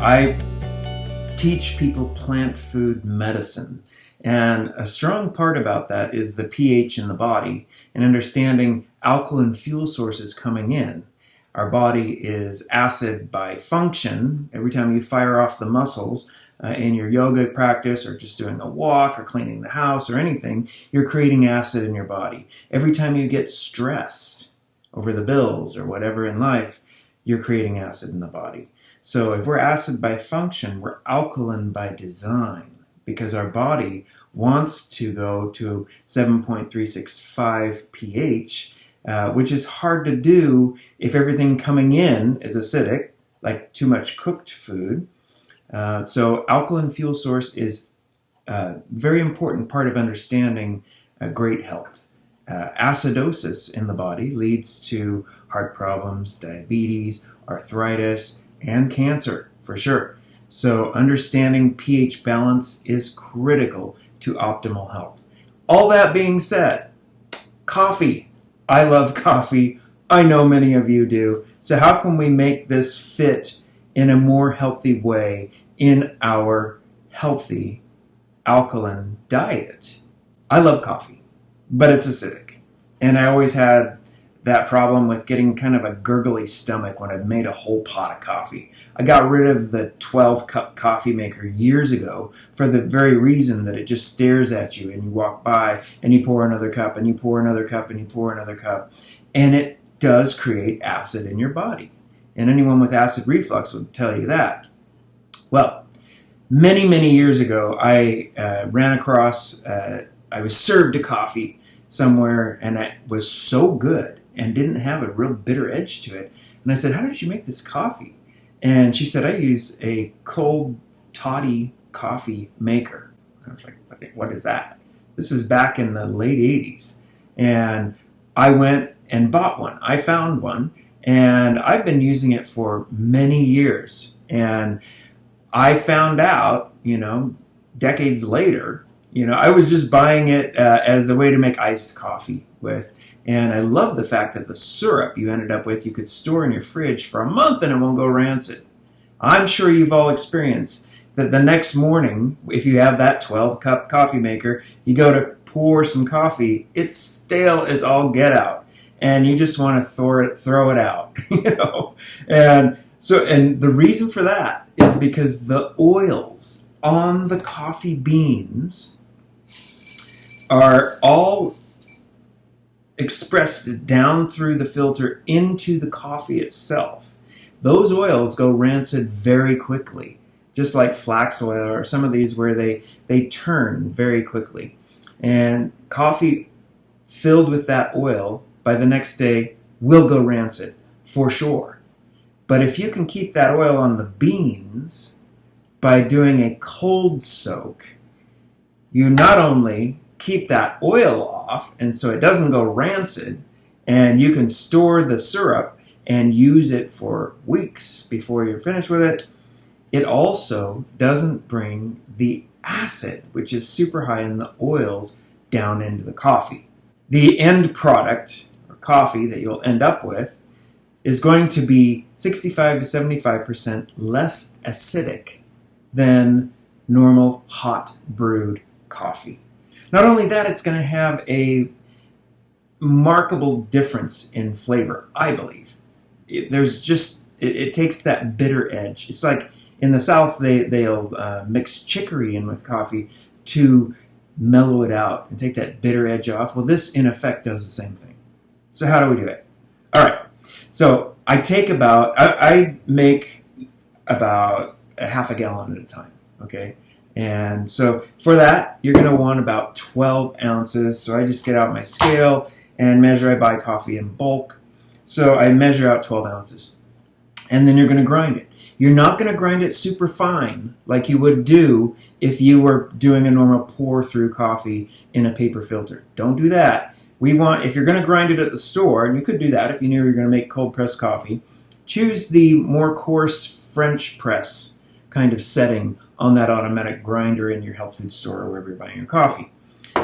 I teach people plant food medicine. And a strong part about that is the pH in the body and understanding alkaline fuel sources coming in. Our body is acid by function. Every time you fire off the muscles in your yoga practice or just doing a walk or cleaning the house or anything, you're creating acid in your body. Every time you get stressed over the bills or whatever in life, you're creating acid in the body. So if we're acid by function, we're alkaline by design because our body wants to go to 7.365 pH, which is hard to do if everything coming in is acidic, like too much cooked food. So alkaline fuel source is a very important part of understanding great health. Acidosis in the body leads to heart problems, diabetes, arthritis, and cancer, for sure. So understanding pH balance is critical to optimal health. All that being said, coffee. I love coffee. I know many of you do. So how can we make this fit in a more healthy way in our healthy alkaline diet? I love coffee, but it's acidic. And I always had that problem with getting kind of a gurgly stomach when I'd made a whole pot of coffee. I got rid of the 12-cup coffee maker years ago for the very reason that it just stares at you and you walk by and you pour another cup and you pour another cup and you pour another cup. And it does create acid in your body. And anyone with acid reflux would tell you that. Well, many, many years ago, I ran across, I was served a coffee somewhere and it was so good and didn't have a real bitter edge to it. And I said, how did you make this coffee? And she said, I use a cold toddy coffee maker. I was like, what is that? This is back in the late 80s. And I went and bought one. I found one, and I've been using it for many years. And I found out, decades later, I was just buying it as a way to make iced coffee with. And I love the fact that the syrup you ended up with, you could store in your fridge for a month and it won't go rancid. I'm sure you've all experienced that the next morning, if you have that 12-cup coffee maker, you go to pour some coffee, it's stale as all get out. And you just want to throw it out, And the reason for that is because the oils on the coffee beans are all expressed down through the filter into the coffee itself. Those oils go rancid very quickly, just like flax oil or some of these where they turn very quickly. And coffee filled with that oil by the next day will go rancid, for sure. But if you can keep that oil on the beans by doing a cold soak, you not only keep that oil off, and so it doesn't go rancid, and you can store the syrup and use it for weeks before you're finished with it. It also doesn't bring the acid, which is super high in the oils, down into the coffee. The end product, or coffee, that you'll end up with is going to be 65 to 75% less acidic than normal hot brewed coffee. Not only that, it's going to have a remarkable difference in flavor, I believe. It takes that bitter edge. It's like in the South, they'll mix chicory in with coffee to mellow it out and take that bitter edge off. Well, this, in effect, does the same thing. So how do we do it? All right. So I make about a half a gallon at a time, okay? And so for that, you're going to want about 12 ounces. So I just get out my scale and measure. I buy coffee in bulk. So I measure out 12 ounces. And then you're going to grind it. You're not going to grind it super fine like you would do if you were doing a normal pour-through coffee in a paper filter. Don't do that. If you're going to grind it at the store, and you could do that if you knew you were going to make cold-pressed coffee, choose the more coarse French press kind of setting on that automatic grinder in your health food store or wherever you're buying your coffee.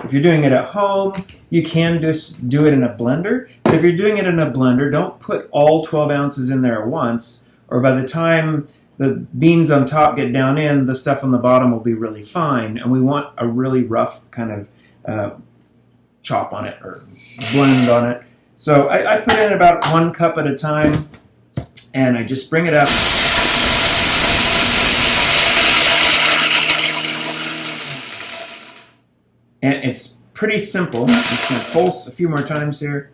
If you're doing it at home, you can just do it in a blender. But if you're doing it in a blender, don't put all 12 ounces in there at once, or by the time the beans on top get down in, the stuff on the bottom will be really fine, and we want a really rough kind of chop on it or blend on it. So I put in about 1 cup at a time, and I just bring it up. And it's pretty simple. I'm just going to pulse a few more times here.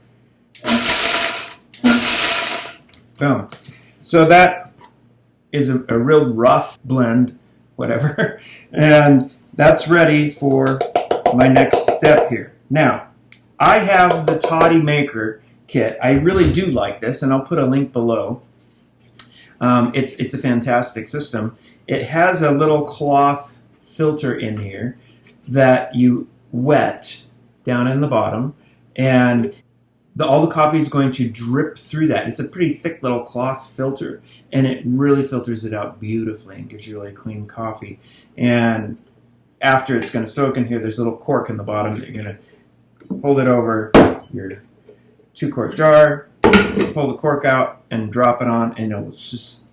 Boom. So that is a real rough blend, whatever. And that's ready for my next step here. Now, I have the Toddy Maker Kit. I really do like this, and I'll put a link below. It's a fantastic system. It has a little cloth filter in here that you wet down in the bottom, and all the coffee is going to drip through that. It's a pretty thick little cloth filter, and it really filters it out beautifully and gives you really clean coffee. And after it's going to soak in here, there's a little cork in the bottom that you're going to hold it over your 2-quart jar, pull the cork out, and drop it on, and it'll just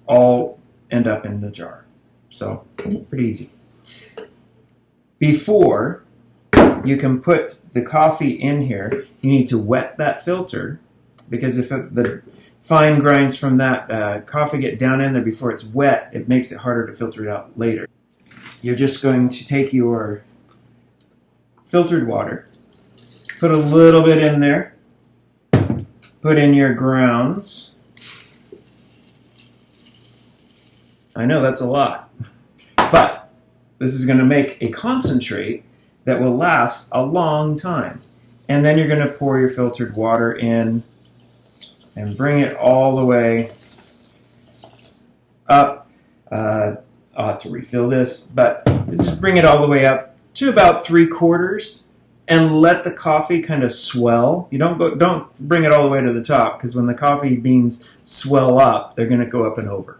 all end up in the jar. So, pretty easy. Before you can put the coffee in here, you need to wet that filter, because if the fine grinds from that coffee get down in there before it's wet, it makes it harder to filter it out later. You're just going to take your filtered water, put a little bit in there, put in your grounds. I know that's a lot, but this is going to make a concentrate that will last a long time. And then you're going to pour your filtered water in and bring it all the way up. I'll have to refill this, but just bring it all the way up to about 3/4 and let the coffee kind of swell. You don't bring it all the way to the top, because when the coffee beans swell up, they're going to go up and over.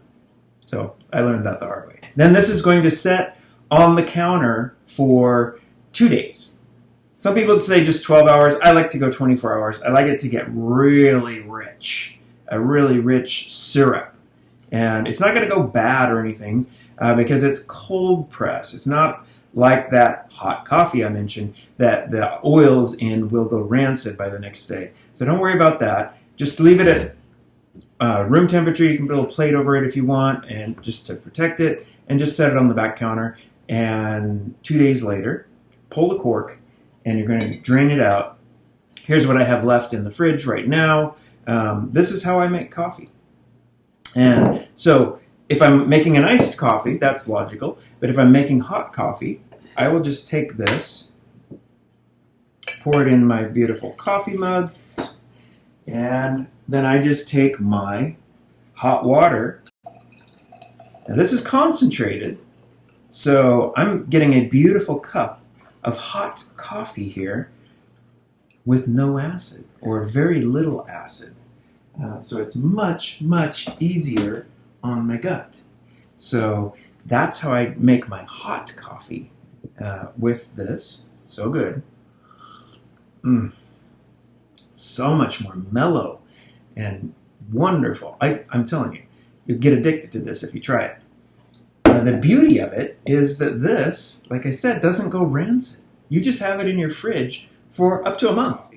So I learned that the hard way. Then this is going to set on the counter for 2 days. Some people would say just 12 hours. I like to go 24 hours. I like it to get really rich, a really rich syrup. And it's not going to go bad or anything because it's cold press. It's not like that hot coffee I mentioned that the oils in will go rancid by the next day. So don't worry about that. Just leave it at room temperature. You can put a little plate over it if you want, and just to protect it, and just set it on the back counter. And 2 days later, pull the cork, and you're going to drain it out. Here's what I have left in the fridge right now. This is how I make coffee. And so if I'm making an iced coffee, that's logical. But if I'm making hot coffee, I will just take this, pour it in my beautiful coffee mug, and then I just take my hot water. Now this is concentrated, so I'm getting a beautiful cup of hot coffee here with no acid, or very little acid. So it's much, much easier on my gut. So that's how I make my hot coffee with this. So good. So much more mellow and wonderful. I'm telling you, you'll get addicted to this if you try it. The beauty of it is that this, like I said, doesn't go rancid. You just have it in your fridge for up to a month.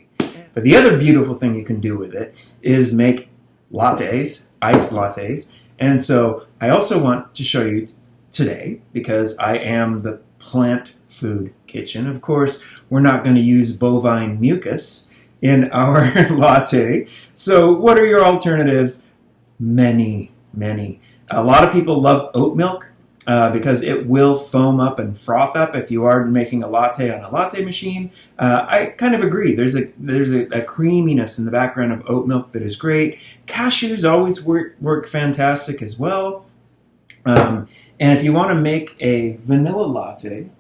But the other beautiful thing you can do with it is make lattes, iced lattes. And so I also want to show you today, because I am the plant food kitchen. Of course, we're not going to use bovine mucus in our latte. So what are your alternatives? Many, many. A lot of people love oat milk because it will foam up and froth up if you are making a latte on a latte machine. I kind of agree. There's a creaminess in the background of oat milk that is great. Cashews always work fantastic as well. And if you want to make a vanilla latte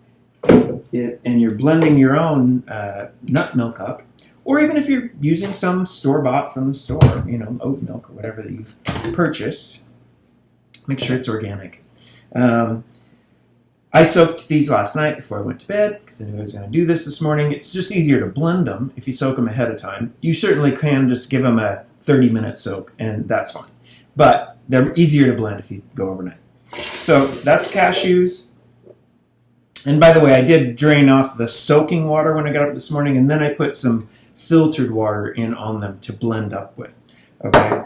and you're blending your own nut milk up, or even if you're using some store-bought from the store, you know, oat milk or whatever that you've purchased, make sure it's organic. I soaked these last night before I went to bed because I knew I was going to do this morning. It's just easier to blend them if you soak them ahead of time. You certainly can just give them a 30-minute soak, and that's fine. But they're easier to blend if you go overnight. So that's cashews. And by the way, I did drain off the soaking water when I got up this morning, and then I put some filtered water in on them to blend up with. Okay,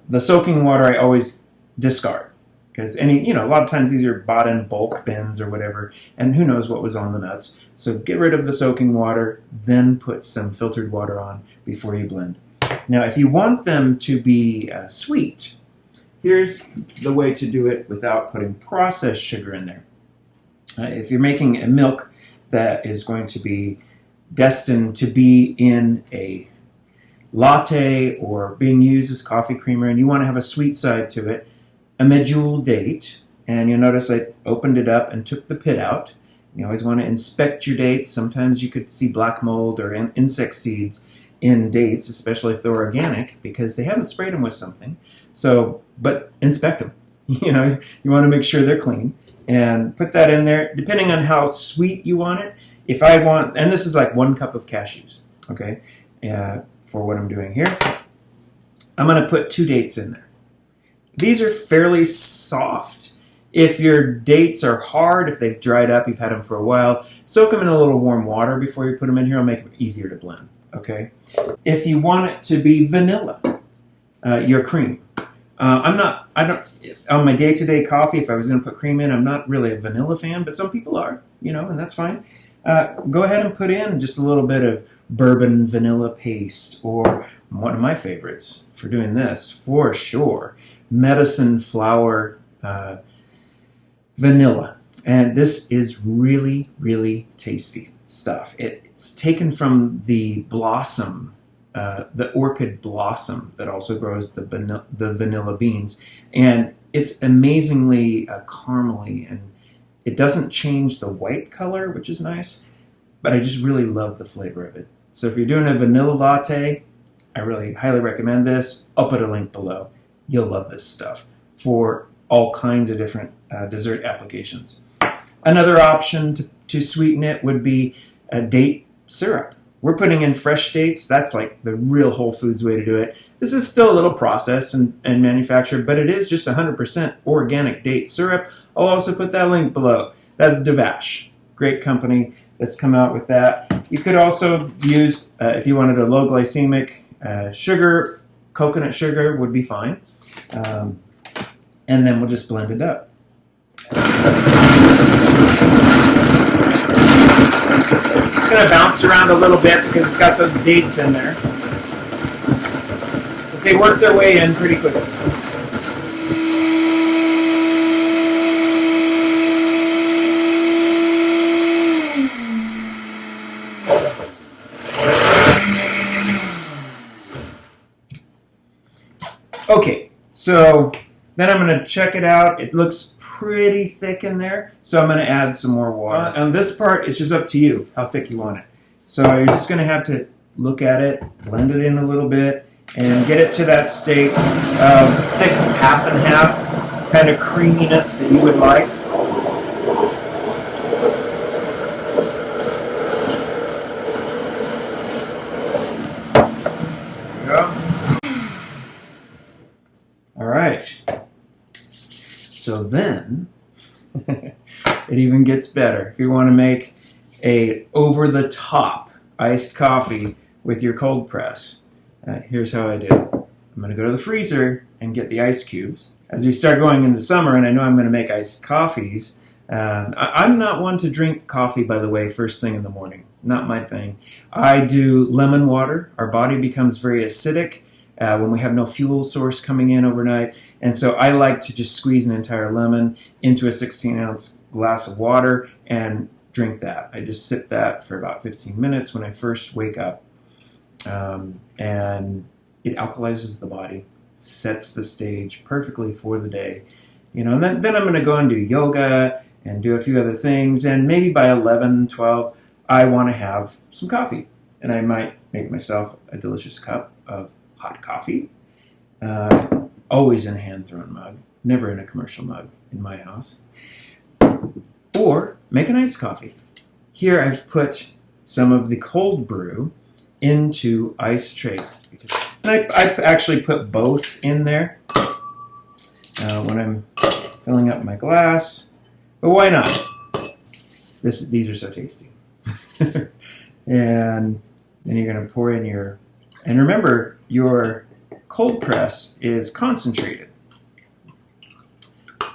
the soaking water I always discard because a lot of times these are bought in bulk bins or whatever, and who knows what was on the nuts. So get rid of the soaking water, then put some filtered water on before you blend. Now, if you want them to be sweet, here's the way to do it without putting processed sugar in there. If you're making a milk that is going to be destined to be in a latte or being used as coffee creamer, and you want to have a sweet side to it, a medjool date, and you'll notice I opened it up and took the pit out. You always want to inspect your dates. Sometimes you could see black mold or insect seeds in dates, especially if they're organic, because they haven't sprayed them with something. So, but inspect them. You want to make sure they're clean and put that in there, depending on how sweet you want it. If I want, and this is like 1 cup of cashews, okay, for what I'm doing here. I'm going to put 2 dates in there. These are fairly soft. If your dates are hard, if they've dried up, you've had them for a while, soak them in a little warm water before you put them in here. It'll make them easier to blend, okay? If you want it to be vanilla, your cream. On my day-to-day coffee, if I was going to put cream in, I'm not really a vanilla fan, but some people are, and that's fine. Go ahead and put in just a little bit of bourbon vanilla paste, or one of my favorites for doing this, for sure, medicine flower vanilla. And this is really, really tasty stuff. It's taken from the blossom, the orchid blossom that also grows the vanilla beans. And it's amazingly caramely, and it doesn't change the white color, which is nice, but I just really love the flavor of it. So if you're doing a vanilla latte, I really highly recommend this. I'll put a link below. You'll love this stuff for all kinds of different dessert applications. Another option to sweeten it would be a date syrup. We're putting in fresh dates. That's like the real Whole Foods way to do it. This is still a little processed and manufactured, but it is just 100% organic date syrup. I'll also put that link below. That's Devash. Great company that's come out with that. You could also use, if you wanted a low glycemic sugar, coconut sugar would be fine. And then we'll just blend it up. It's going to bounce around a little bit because it's got those dates in there. But they work their way in pretty quickly. Okay, so then I'm going to check it out. It looks pretty thick in there, so I'm going to add some more water. On this part, it's just up to you how thick you want it. So you're just going to have to look at it, blend it in a little bit, and get it to that state of thick half and half kind of creaminess that you would like. There we go. All right. So then, it even gets better. If you want to make a over-the-top iced coffee with your cold press, here's how I do it. I'm going to go to the freezer and get the ice cubes. As we start going into summer, and I know I'm going to make iced coffees, I'm not one to drink coffee, by the way, first thing in the morning. Not my thing. I do lemon water. Our body becomes very acidic when we have no fuel source coming in overnight. And so I like to just squeeze an entire lemon into a 16-ounce glass of water and drink that. I just sip that for about 15 minutes when I first wake up. And it alkalizes the body, sets the stage perfectly for the day. And then I'm going to go and do yoga and do a few other things. And maybe by 11, 12, I want to have some coffee. And I might make myself a delicious cup of hot coffee. Always in a hand-thrown mug, never in a commercial mug in my house. Or make an iced coffee. Here I've put some of the cold brew into ice trays. And I actually put both in there. when I'm filling up my glass. But why not? These are so tasty. And then you're going to pour in your, and remember, your cold press is concentrated.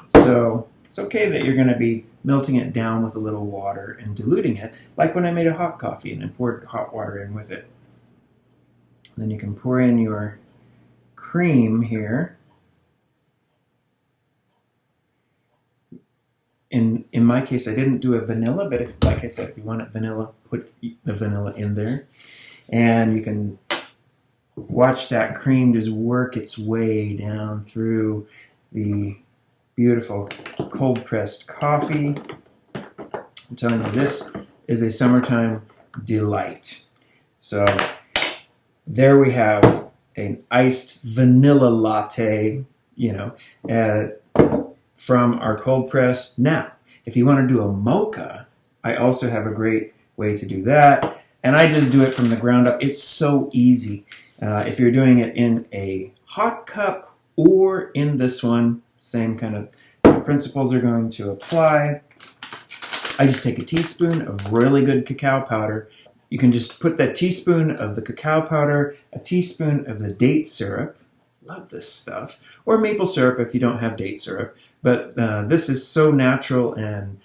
So it's okay that you're going to be melting it down with a little water and diluting it, like when I made a hot coffee and I poured hot water in with it. Then you can pour in your cream here. In my case, I didn't do a vanilla, but if, like I said, if you want it vanilla, put the vanilla in there. And you can watch that cream just work its way down through the beautiful cold pressed coffee. I'm telling you, this is a summertime delight. So there we have an iced vanilla latte, from our cold press. Now, if you want to do a mocha, I also have a great way to do that. And I just do it from the ground up. It's so easy. If you're doing it in a hot cup or in this one, same kind of principles are going to apply. I just take a teaspoon of really good cacao powder. You can just put that teaspoon of the cacao powder, a teaspoon of the date syrup. Love this stuff. Or maple syrup if you don't have date syrup. But this is so natural and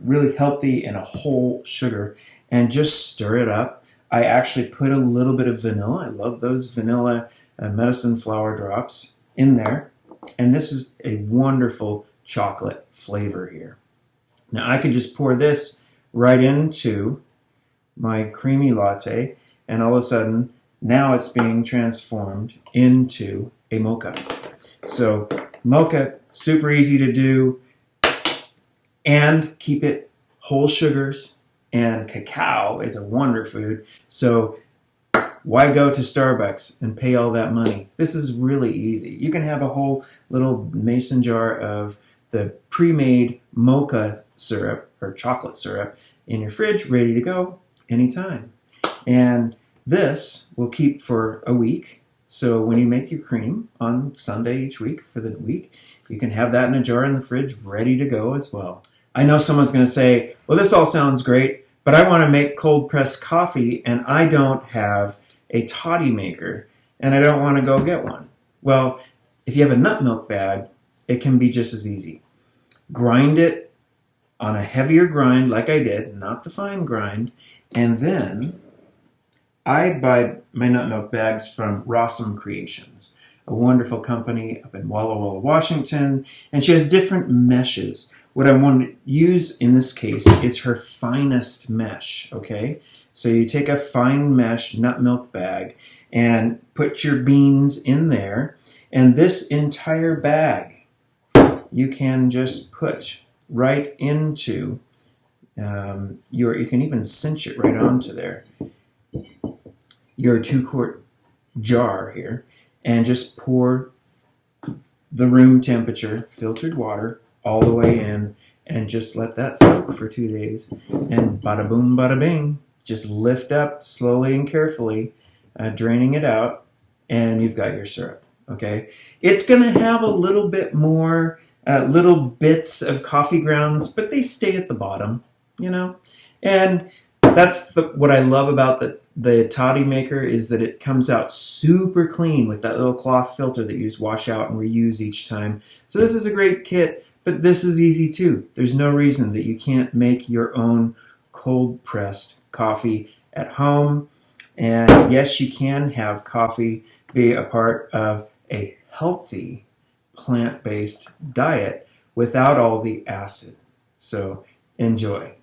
really healthy and a whole sugar. And just stir it up. I actually put a little bit of vanilla. I love those vanilla medicine flower drops in there. And this is a wonderful chocolate flavor here. Now I can just pour this right into my creamy latte, and all of a sudden now it's being transformed into a mocha. So mocha, super easy to do, and keep it whole sugars, and cacao is a wonder food. So why go to Starbucks and pay all that money? This is really easy. You can have a whole little mason jar of the pre-made mocha syrup or chocolate syrup in your fridge, ready to go anytime. And this will keep for a week. So when you make your cream on Sunday each week for the week, you can have that in a jar in the fridge ready to go as well. I know someone's going to say, well, this all sounds great, but I want to make cold pressed coffee and I don't have a toddy maker and I don't want to go get one. Well, if you have a nut milk bag, it can be just as easy. Grind it on a heavier grind like I did, not the fine grind, and then I buy my nut milk bags from Rossum Creations, a wonderful company up in Walla Walla, Washington, and she has different meshes. What I want to use in this case is her finest mesh, okay? So you take a fine mesh nut milk bag and put your beans in there, and this entire bag you can just put right into you can even cinch it right onto there, your 2-quart jar here, and just pour the room temperature filtered water all the way in and just let that soak for 2 days. And bada boom, bada bing, just lift up slowly and carefully, draining it out, and you've got your syrup, okay? It's gonna have a little bit more, little bits of coffee grounds, but they stay at the bottom, And that's what I love about the Toddy Maker is that it comes out super clean with that little cloth filter that you just wash out and reuse each time. So this is a great kit, but this is easy too. There's no reason that you can't make your own cold pressed coffee at home. And yes, you can have coffee be a part of a healthy plant-based diet without all the acid. So enjoy.